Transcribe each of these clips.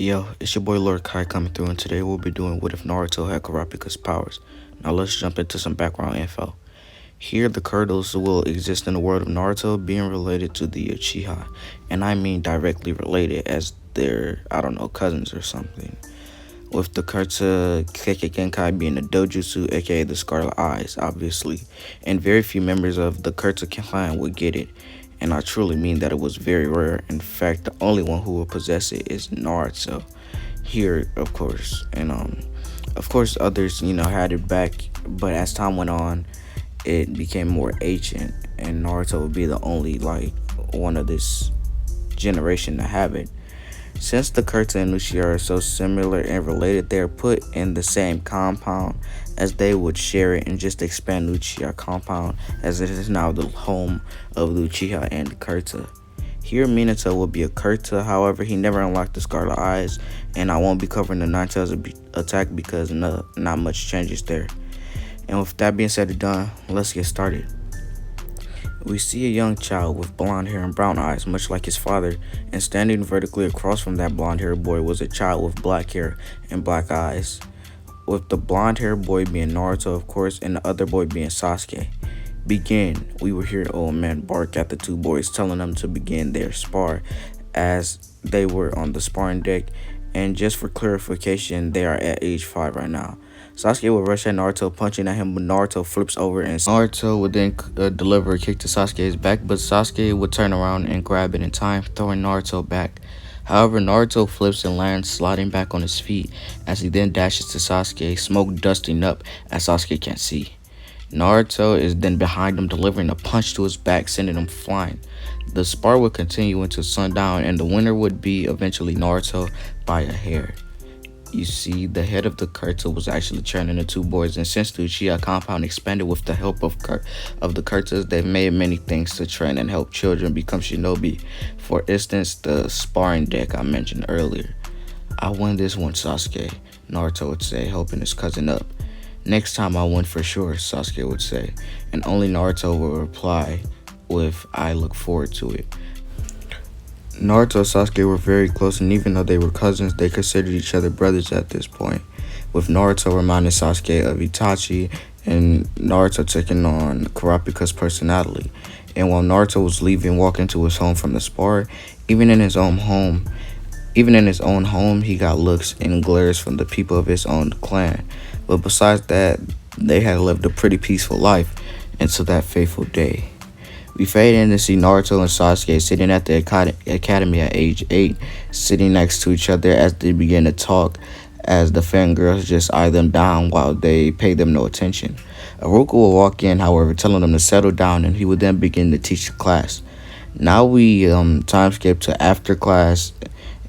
Yo, it's your boy Lord Kai coming through, and today we'll be doing what if Naruto had kurapika's powers. Now let's jump into some background info. Here, the Kurdos will exist in the world of Naruto, being related to the Uchiha, and I mean directly related, as they're, cousins or something. With the Kurta Kekkei Genkai being the Dojutsu, aka the Scarlet Eyes, obviously, and very few members of the Kurta clan would get it. And I truly mean that it was very rare. In fact, the only one who will possess it is Naruto. Here, of course, and of course, others had it back, but as time went on, it became more ancient, and Naruto would be the only one of this generation to have it. Since the Kurta and Uchiha are so similar and related, they are put in the same compound, as they would share it and just expand Uchiha compound, as it is now the home of the Uchiha and the Kurta. Here, Minato will be a Kurta, however, he never unlocked the Scarlet Eyes, and I won't be covering the Nine Tails attack because not much changes there. And with that being said and done, let's get started. We see a young child with blonde hair and brown eyes, much like his father, and standing vertically across from that blonde-haired boy was a child with black hair and black eyes, with the blonde-haired boy being Naruto, of course, and the other boy being Sasuke. Begin. We will hear the old man bark at the two boys, telling them to begin their spar, as they were on the sparring deck, and just for clarification, they are at age 5 right now. Sasuke would rush at Naruto, punching at him, but Naruto flips over, and Naruto would then deliver a kick to Sasuke's back, but Sasuke would turn around and grab it in time, throwing Naruto back. However, Naruto flips and lands, sliding back on his feet, as he then dashes to Sasuke, smoke dusting up as Sasuke can't see. Naruto is then behind him, delivering a punch to his back, sending him flying. The spar would continue until sundown, and the winner would be eventually Naruto by a hair. You see, the head of the Kurta was actually turning the two boys, and since the Uchiha compound expanded with the help of the Kurtas, they've made many things to train and help children become shinobi. For instance, the sparring deck I mentioned earlier. "I won this one, Sasuke," Naruto would say, helping his cousin up. "Next time I win for sure," Sasuke would say, and only Naruto would reply with, "I look forward to it." Naruto and Sasuke were very close, and even though they were cousins, they considered each other brothers at this point, with Naruto reminding Sasuke of Itachi, and Naruto taking on Kurapika's personality. And while Naruto was leaving, walking to his home from the spar, even in his own home, he got looks and glares from the people of his own clan. But besides that, they had lived a pretty peaceful life until that fateful day. We fade in to see Naruto and Sasuke sitting at the academy at age 8, sitting next to each other as they begin to talk, as the fangirls just eye them down while they pay them no attention. Iruka will walk in, however, telling them to settle down, and he would then begin to teach the class. Now we time skip to after class,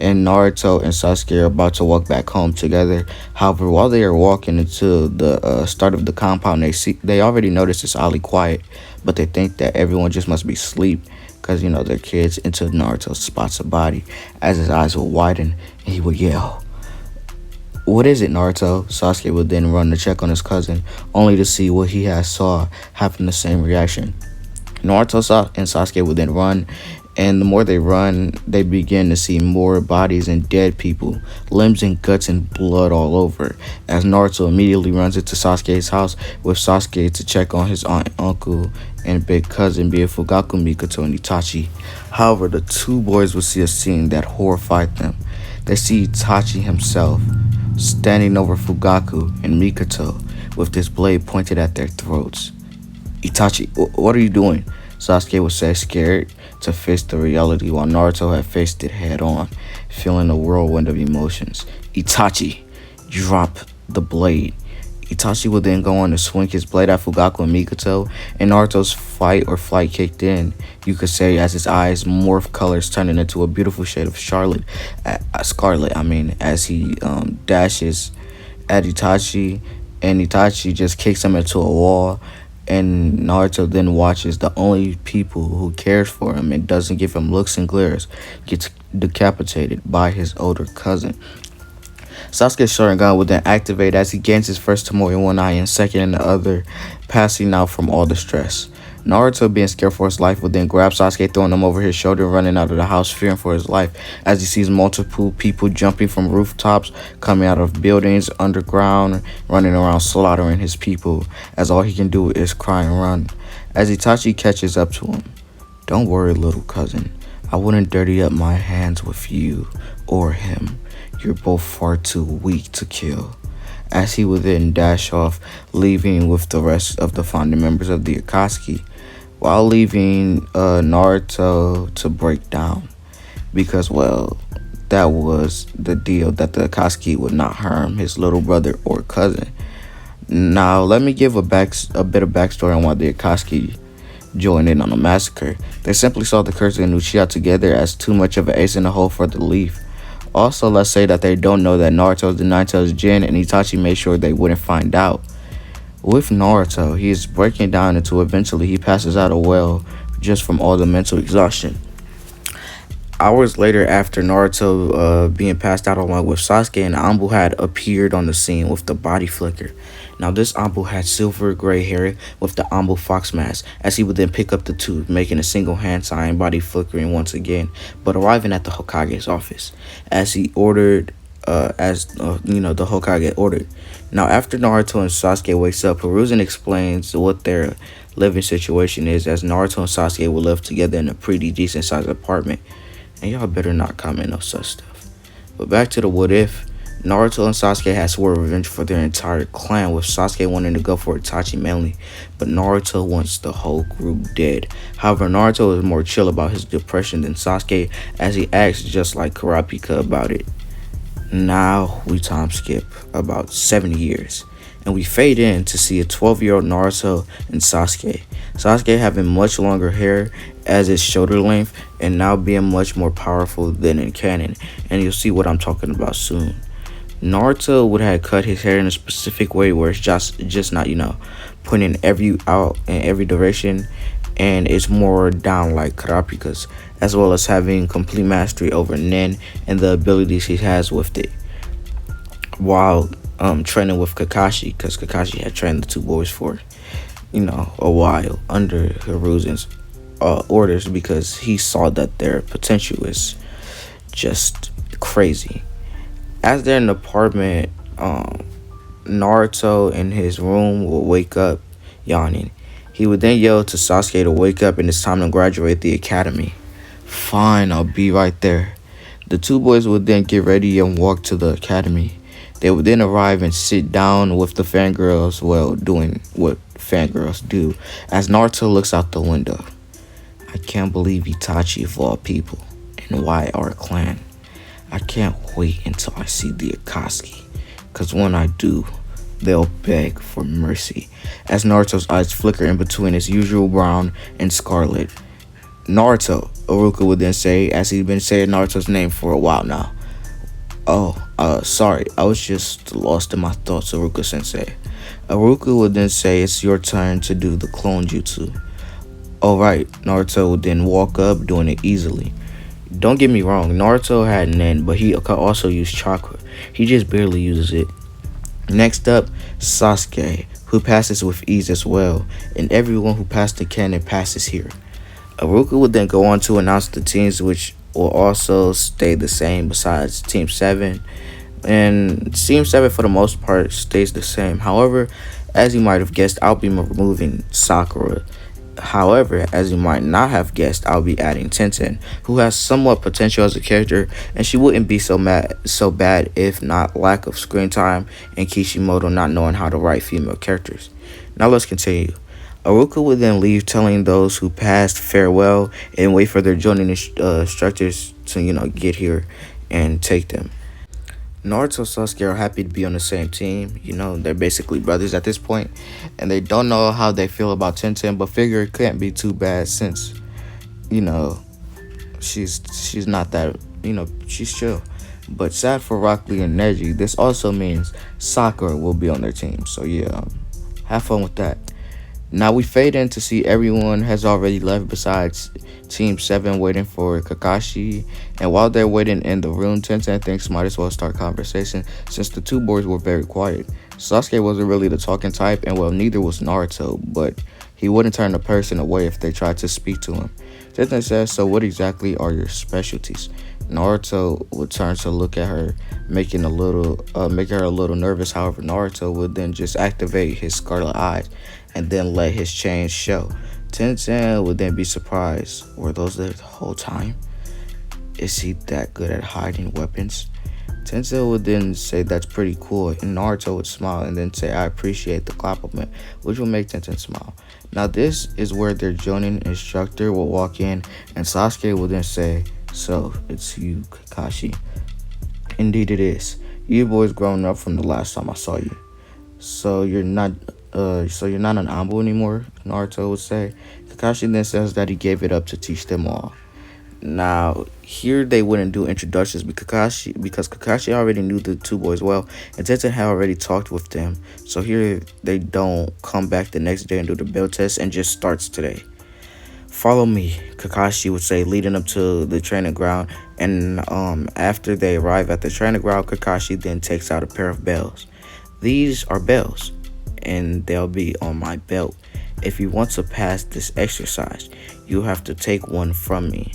and Naruto and Sasuke are about to walk back home together. However, while they are walking into the start of the compound, they already notice it's oddly quiet, but they think that everyone just must be asleep because they're kids, until Naruto spots a body, as his eyes will widen and he would yell, "What is it, Naruto?" Sasuke would then run to check on his cousin, only to see what he has saw having the same reaction. Naruto and Sasuke would then run, and the more they run, they begin to see more bodies and dead people, limbs and guts and blood all over, as Naruto immediately runs into Sasuke's house, with Sasuke to check on his aunt and uncle and big cousin being Fugaku, Mikoto, and Itachi. However, the two boys will see a scene that horrified them. They see Itachi himself standing over Fugaku and Mikoto with this blade pointed at their throats. "Itachi, what are you doing?" Sasuke would say, scared to face the reality, while Naruto had faced it head on, feeling a whirlwind of emotions. "Itachi, drop the blade." Itachi would then go on to swing his blade at Fugaku and Mikoto, and Naruto's fight or flight kicked in, you could say, as his eyes morph colors, turning into a beautiful shade of scarlet, as he dashes at Itachi, and Itachi just kicks him into a wall. And Naruto then watches the only people who cares for him and doesn't give him looks and glares gets decapitated by his older cousin. Sasuke's Sharingan would then activate as he gains his first Tomoe in one eye and second in the other, passing out from all the stress. Naruto, being scared for his life, would then grab Sasuke, throwing him over his shoulder, running out of the house, fearing for his life, as he sees multiple people jumping from rooftops, coming out of buildings, underground, running around slaughtering his people, as all he can do is cry and run. As Itachi catches up to him, "Don't worry, little cousin. I wouldn't dirty up my hands with you or him. You're both far too weak to kill." As he would then dash off, leaving with the rest of the founding members of the Akatsuki, while leaving Naruto to break down. Because, well, that was the deal, that the Akatsuki would not harm his little brother or cousin. Now, let me give a bit of backstory on why the Akatsuki joined in on the massacre. They simply saw the Kurapika and Uchiha together as too much of an ace in the hole for the leaf. Also, let's say that they don't know that Naruto is the Nine-Tails Jin, and Itachi made sure they wouldn't find out. With Naruto, he is breaking down until eventually he passes out a well just from all the mental exhaustion. Hours later, after Naruto being passed out along with Sasuke, and Anbu had appeared on the scene with the body flicker. Now, this Anbu had silver gray hair with the Anbu fox mask, as he would then pick up the tube, making a single hand sign, body flickering once again, but arriving at the Hokage's office, as he ordered, the Hokage ordered. Now, after Naruto and Sasuke wakes up, Hiruzen explains what their living situation is, as Naruto and Sasuke will live together in a pretty decent sized apartment. And y'all better not comment on such stuff. But back to the what if. Naruto and Sasuke had swore revenge for their entire clan, with Sasuke wanting to go for Itachi mainly, but Naruto wants the whole group dead. However, Naruto is more chill about his depression than Sasuke, as he acts just like Kurapika about it. Now we time skip about 70 years, and we fade in to see a 12-year-old Naruto and Sasuke. Sasuke having much longer hair as its shoulder length, and now being much more powerful than in canon, and you'll see what I'm talking about soon. Naruto would have cut his hair in a specific way where it's just not, pointing out in every direction, and it's more down like Kurapika's, as well as having complete mastery over Nen and the abilities he has with it, while training with Kakashi, because Kakashi had trained the two boys for a while under Hiruzen's orders, because he saw that their potential is just crazy. As they're in the apartment, Naruto in his room will wake up yawning. He would then yell to Sasuke to wake up and it's time to graduate the academy. "Fine, I'll be right there." The two boys would then get ready and walk to the academy. They would then arrive and sit down with the fangirls, doing what fangirls do, as Naruto looks out the window. "I can't believe Itachi of all people, and why our clan. I can't wait until I see the Akatsuki, because when I do, they'll beg for mercy," as Naruto's eyes flicker in between his usual brown and scarlet. "Naruto," Iruka would then say, as he'd been saying Naruto's name for a while now. "Oh, sorry, I was just lost in my thoughts, Iruka-sensei." Iruka would then say, "It's your turn to do the clone jutsu." "Alright," Naruto would then walk up, doing it easily. Don't get me wrong, Naruto had Nen, but he could also use chakra. He just barely uses it. Next up, Sasuke, who passes with ease as well, and everyone who passed the canon passes here. Iruka would then go on to announce the teams, which will also stay the same besides Team 7. And Team 7 for the most part stays the same. However, as you might have guessed, I'll be removing Sakura. However, as you might not have guessed, I'll be adding Tenten, who has somewhat potential as a character, and she wouldn't be so bad if not lack of screen time and Kishimoto not knowing how to write female characters. Now let's continue. Iruka would then leave, telling those who passed farewell and wait for their joining instructors to get here and take them. Naruto and Sasuke are happy to be on the same team. They're basically brothers at this point, and they don't know how they feel about Tenten, but figure it can't be too bad since, she's not that, she's chill. But sad for Rock Lee and Neji, this also means Sakura will be on their team. So yeah, have fun with that. Now we fade in to see everyone has already left besides Team 7 waiting for Kakashi. And while they're waiting in the room, Tenten thinks might as well start conversation since the two boys were very quiet. Sasuke wasn't really the talking type, and neither was Naruto, but He wouldn't turn the person away if they tried to speak to him. Tenten says, "So what exactly are your specialties?" Naruto would turn to look at her, making her a little nervous. However, Naruto would then just activate his scarlet eyes and then let his chains show. Tenten would then be surprised. Were those there the whole time? Is he that good at hiding weapons? Tensei would then say that's pretty cool, and Naruto would smile and then say I appreciate the compliment, which will make Tenten smile. Now this is where their Jonin instructor will walk in, and Sasuke will then say, "So, it's you, Kakashi." "Indeed it is. You boys grown up from the last time I saw you. So you're not an Ambu anymore," Naruto would say. Kakashi then says that he gave it up to teach them all. Now, here they wouldn't do introductions because Kakashi already knew the two boys well, and Tenten had already talked with them. So here they don't come back the next day and do the build test and just starts today. "Follow me," Kakashi would say, leading up to the training ground. And after they arrive at the training ground, Kakashi then takes out a pair of bells. "These are bells, and they'll be on my belt. If you want to pass this exercise, you have to take one from me."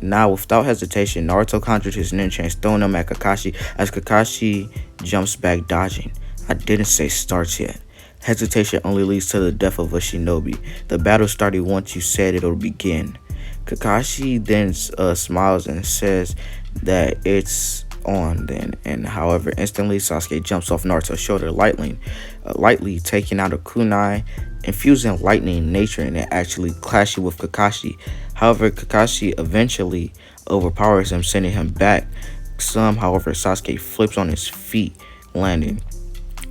Now, without hesitation, Naruto conjures his ninjas, throwing them at Kakashi as Kakashi jumps back, dodging. "I didn't say starts yet. Hesitation only leads to the death of a shinobi. The battle started once you said it'll begin." Kakashi then smiles and says that it's on then, and however, instantly Sasuke jumps off Naruto's shoulder lightly taking out a kunai, infusing lightning nature and it actually clashing with Kakashi. However, Kakashi eventually overpowers him, sending him back. However, Sasuke flips on his feet, landing.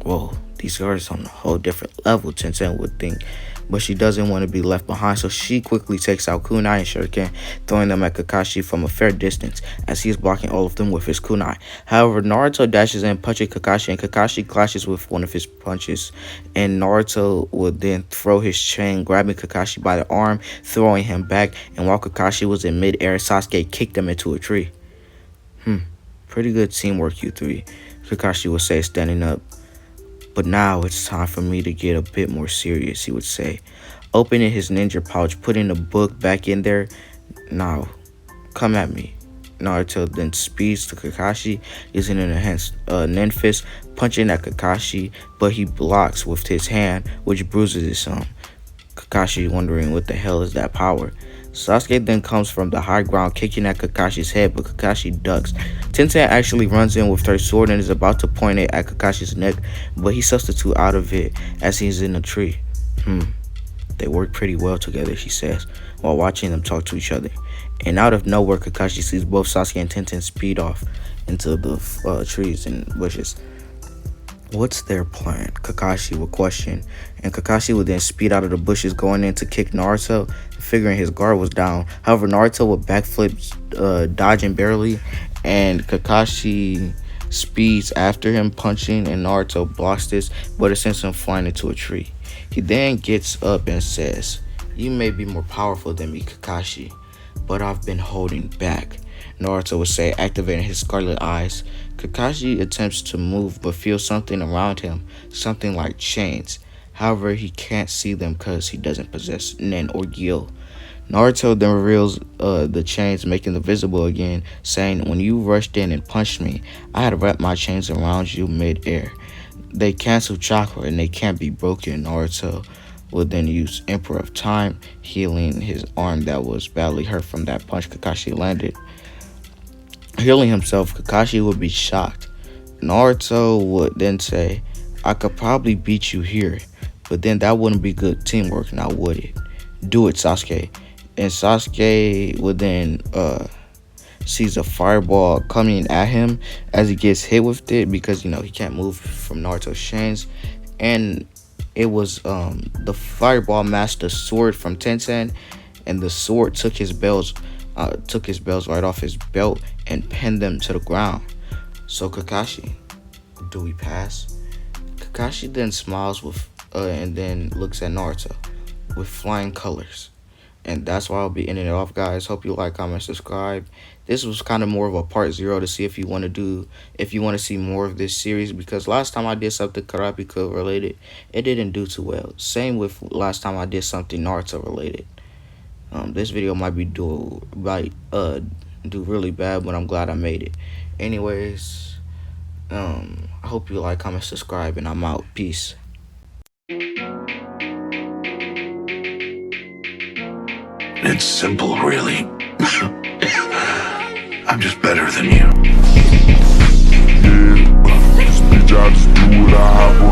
Whoa, these girls on a whole different level, Tenten would think. But she doesn't want to be left behind, so she quickly takes out kunai and shuriken, throwing them at Kakashi from a fair distance as he is blocking all of them with his kunai. However, Naruto dashes in, punching Kakashi, and Kakashi clashes with one of his punches, and Naruto would then throw his chain, grabbing Kakashi by the arm, throwing him back, and while Kakashi was in mid-air, Sasuke kicked him into a tree. Pretty good teamwork, you three, Kakashi would say, standing up. "But now it's time for me to get a bit more serious," he would say, opening his ninja pouch, putting the book back in there. "Now, come at me." Naruto then speeds to Kakashi, using an enhanced nin fist, punching at Kakashi, but he blocks with his hand, which bruises his arm. Kakashi wondering what the hell is that power. Sasuke then comes from the high ground, kicking at Kakashi's head, but Kakashi ducks. Tenten actually runs in with her sword and is about to point it at Kakashi's neck, but he substitutes out of it as he's in a tree. They work pretty well together," she says, while watching them talk to each other. And out of nowhere, Kakashi sees both Sasuke and Tenten speed off into the trees and bushes. "What's their plan?" Kakashi would question, and Kakashi would then speed out of the bushes, going in to kick Naruto, figuring his guard was down. However, Naruto would backflip, dodging barely, and Kakashi speeds after him, punching, and Naruto blocks this, but it sends him flying into a tree. He then gets up and says, "You may be more powerful than me, Kakashi, but I've been holding back," Naruto would say, activating his scarlet eyes. Kakashi attempts to move but feels something around him, something like chains. However, he can't see them because he doesn't possess Nen or Gil. Naruto then reveals the chains, making them visible again, saying, "When you rushed in and punched me, I had wrapped my chains around you mid-air. They cancel chakra and they can't be broken." Naruto would then use Emperor of Time, healing his arm that was badly hurt from that punch Kakashi landed. Healing himself, Kakashi would be shocked. Naruto would then say, "I could probably beat you here, but then that wouldn't be good teamwork, now would it? Do it, Sasuke." And Sasuke would then sees a fireball coming at him as he gets hit with it because, he can't move from Naruto's chains. And it was the fireball matched the sword from Tenten, and the sword took his bells right off his belt and pinned them to the ground. "So Kakashi, do we pass?" Kakashi then smiles and then looks at Naruto with flying colors. And that's why I'll be ending it off, guys. Hope you like, comment, subscribe. This was kind of more of a part 0 to see if you want to see more of this series, because last time I did something kurapika related, it didn't do too well. Same with last time I did something Naruto related. This video might do really bad, but I'm glad I made it. Anyways, I hope you like, comment, subscribe, and I'm out. Peace. It's simple, really. I'm just better than you. Yeah, just do what I